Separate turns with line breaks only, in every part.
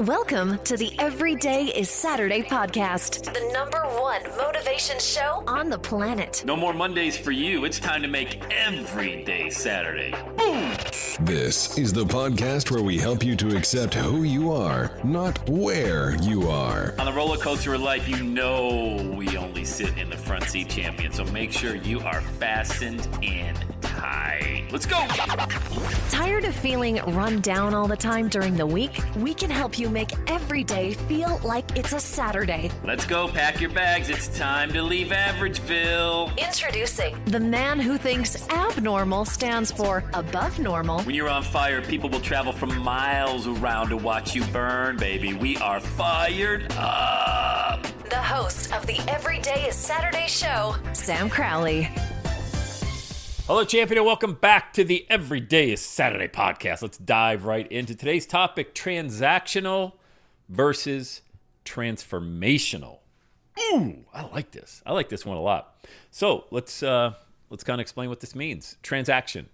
Welcome to the Everyday is Saturday podcast, the #1 motivation show on the planet.
No more Mondays for you. It's time to make every day Saturday. Boom!
This is the podcast where we help you to accept who you are, not where you are.
On the roller coaster of life, you know we only sit in the front seat, champion. So make sure you are fastened in tight. Let's go!
Tired of feeling run down all the time during the week? We can help you make every day feel like it's a Saturday.
Let's go. Pack your bags. It's time to leave Averageville.
Introducing the man who thinks abnormal stands for above normal.
When you're on fire, people will travel from miles around to watch you burn, baby. We are fired up.
The host of the Everyday is Saturday show, Sam Crowley.
Hello, champion, and welcome back to the Everyday is Saturday podcast. Let's dive right into today's topic: transactional versus transformational. Ooh, I like this. I like this one a lot. So let's kind of explain what this means. Transaction.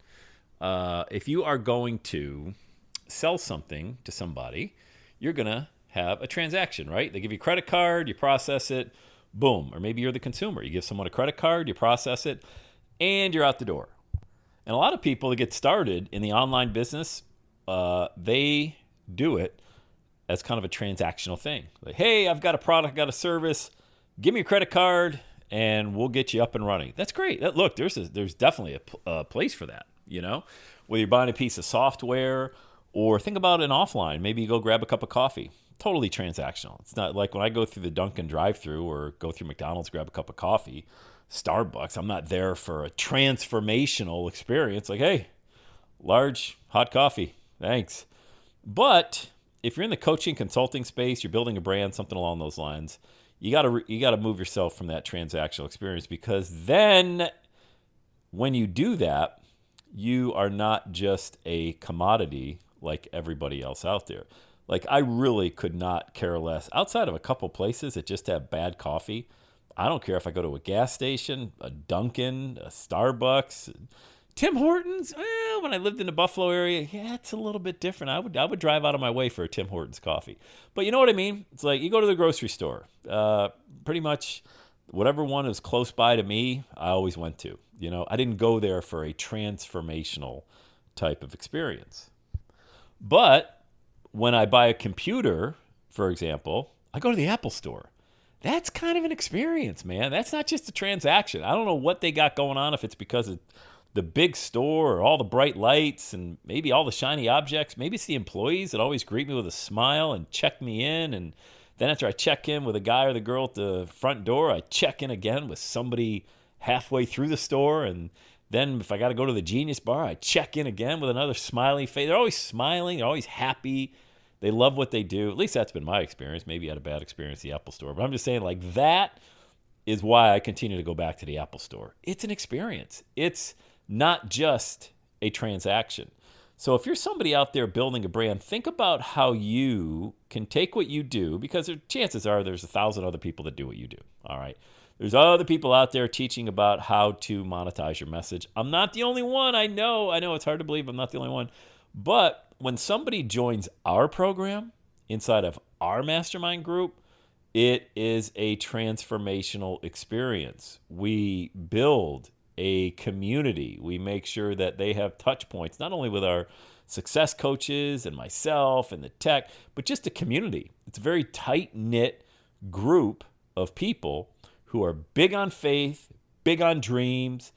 If you are going to sell something to somebody, you're going to have a transaction, right? They give you a credit card, you process it, boom. Or maybe you're the consumer. You give someone a credit card, you process it, and you're out the door. And a lot of people that get started in the online business, they do it as kind of a transactional thing. Like, hey, I've got a product, got a service, give me a credit card, and we'll get you up and running. That's great. Look, there's definitely a place for that, you know? Whether you're buying a piece of software or think about an offline, maybe you go grab a cup of coffee. Totally transactional. It's not like when I go through the Dunkin' drive-thru or go through McDonald's, grab a cup of coffee, Starbucks, I'm not there for a transformational experience. Like, hey, large hot coffee, thanks. But if you're in the coaching consulting space, you're building a brand, something along those lines, you gotta move yourself from that transactional experience, because then when you do that, you are not just a commodity like everybody else out there. Like, I really could not care less. Outside of a couple places that just have bad coffee, I don't care if I go to a gas station, a Dunkin', a Starbucks, Tim Hortons. When I lived in the Buffalo area, yeah, it's a little bit different. I would drive out of my way for a Tim Hortons coffee. But you know what I mean? It's like you go to the grocery store. Pretty much whatever one is close by to me, I always went to. You know, I didn't go there for a transformational type of experience. But when I buy a computer, for example, I go to the Apple store. That's kind of an experience, man. That's not just a transaction. I don't know what they got going on, if it's because of the big store or all the bright lights and maybe all the shiny objects. Maybe it's the employees that always greet me with a smile and check me in. And then after I check in with a guy or the girl at the front door, I check in again with somebody halfway through the store. And then if I got to go to the Genius Bar, I check in again with another smiley face. They're always smiling. They're always happy. They love what they do. At least that's been my experience. Maybe I had a bad experience at the Apple store. But I'm just saying, like, that is why I continue to go back to the Apple store. It's an experience. It's not just a transaction. So if you're somebody out there building a brand, think about how you can take what you do, because chances are there's 1,000 other people that do what you do. All right. There's other people out there teaching about how to monetize your message. I'm not the only one. I know it's hard to believe I'm not the only one. But when somebody joins our program inside of our mastermind group, it is a transformational experience. We build a community. We make sure that they have touch points, not only with our success coaches and myself and the tech, but just a community. It's a very tight-knit group of people who are big on faith, big on dreams,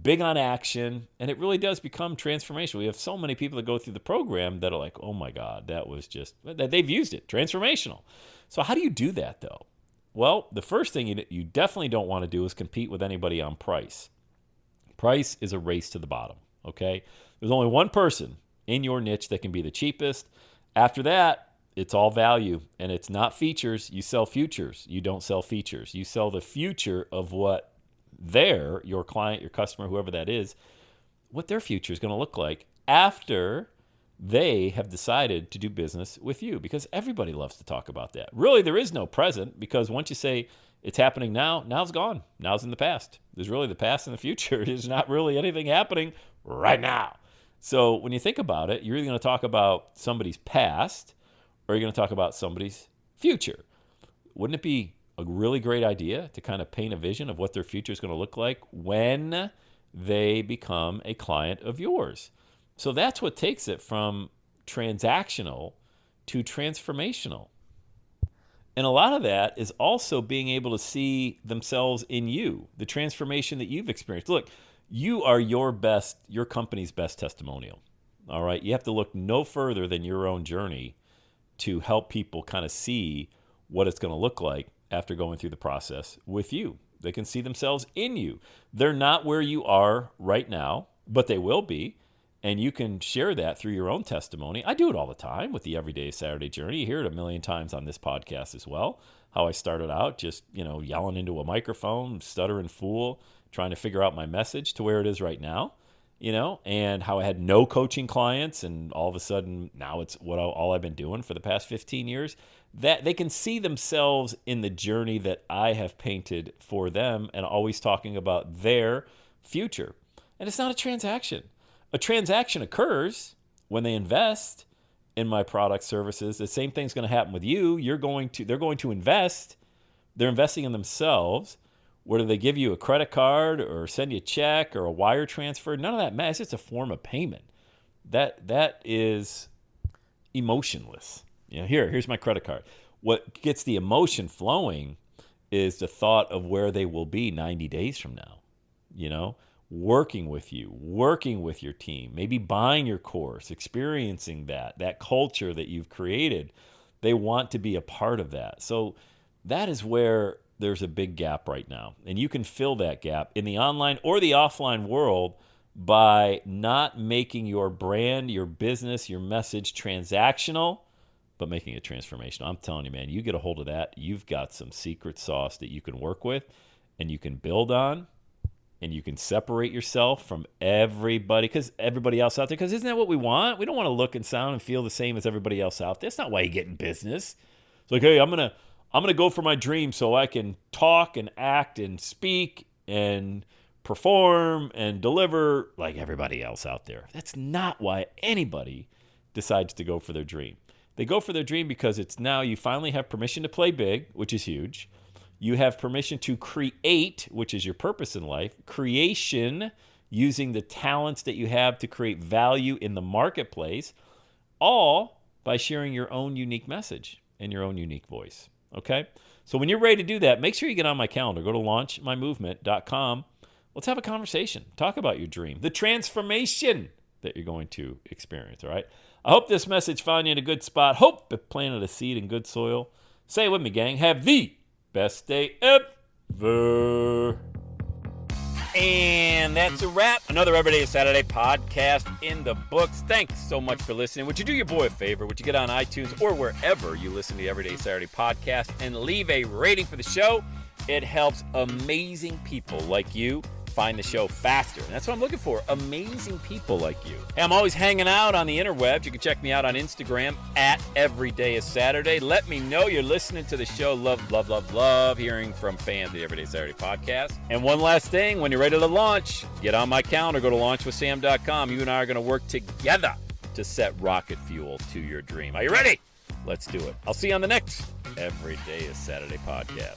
big on action, and it really does become transformational. We have so many people that go through the program that are like, oh my God, that was just, they've used it, transformational. So how do you do that though? Well, the first thing you definitely don't want to do is compete with anybody on price. Price is a race to the bottom, okay? There's only one person in your niche that can be the cheapest. After that, it's all value, and it's not features. You sell futures. You don't sell features. You sell the future of what your client, your customer, whoever that is, what their future is going to look like after they have decided to do business with you, because everybody loves to talk about that. Really, there is no present, because once you say it's happening now, now's gone. Now's in the past. There's really the past and the future. There's not really anything happening right now. So when you think about it, you're either going to talk about somebody's past or are you going to talk about somebody's future? Wouldn't it be a really great idea to kind of paint a vision of what their future is going to look like when they become a client of yours? So that's what takes it from transactional to transformational. And a lot of that is also being able to see themselves in you, the transformation that you've experienced. Look, you are your company's best testimonial. All right. You have to look no further than your own journey to help people kind of see what it's going to look like after going through the process with you. They can see themselves in you. They're not where you are right now, but they will be. And you can share that through your own testimony. I do it all the time with the Everyday Saturday Journey. You hear it a million times on this podcast as well. How I started out just, yelling into a microphone, stuttering fool, trying to figure out my message to where it is right now, and how I had no coaching clients. And all of a sudden now it's all I've been doing for the past 15 years. That they can see themselves in the journey that I have painted for them and always talking about their future. And it's not a transaction. A transaction occurs when they invest in my product services. The same thing's going to happen with you. They're going to invest. They're investing in themselves. Whether they give you a credit card or send you a check or a wire transfer, none of that matters. It's just a form of payment. That is emotionless. Here's my credit card. What gets the emotion flowing is the thought of where they will be 90 days from now. Working with you, working with your team, maybe buying your course, experiencing that culture that you've created. They want to be a part of that. So that is where there's a big gap right now. And you can fill that gap in the online or the offline world by not making your brand, your business, your message transactional, but making it transformational. I'm telling you, man, you get a hold of that, you've got some secret sauce that you can work with and you can build on. And you can separate yourself from everybody else out there. Because isn't that what we want? We don't want to look and sound and feel the same as everybody else out there. That's not why you get in business. It's like, hey, I'm gonna go for my dream so I can talk and act and speak and perform and deliver like everybody else out there. That's not why anybody decides to go for their dream. They go for their dream because it's now you finally have permission to play big, which is huge. You have permission to create, which is your purpose in life. Creation, using the talents that you have to create value in the marketplace, all by sharing your own unique message and your own unique voice. Okay? So when you're ready to do that, make sure you get on my calendar. Go to launchmymovement.com. Let's have a conversation. Talk about your dream, the transformation that you're going to experience. All right? I hope this message found you in a good spot. Hope it planted a seed in good soil. Say it with me, gang. Have the best day ever. And that's a wrap. Another Everyday Saturday podcast in the books. Thanks so much for listening. Would you do your boy a favor? Would you get on iTunes or wherever you listen to the Everyday Saturday podcast and leave a rating for the show? It helps amazing people like you find the show faster. And that's what I'm looking for, amazing people like you. Hey, I'm always hanging out on the interwebs. You can check me out on Instagram at EverydayIsSaturday. Let me know you're listening to the show. Love hearing from fans of the Everyday Saturday podcast. And one last thing, when you're ready to launch, get on my calendar, go to launchwithsam.com. You and I are going to work together to set rocket fuel to your dream. Are you ready? Let's do it. I'll see you on the next Everyday is Saturday podcast.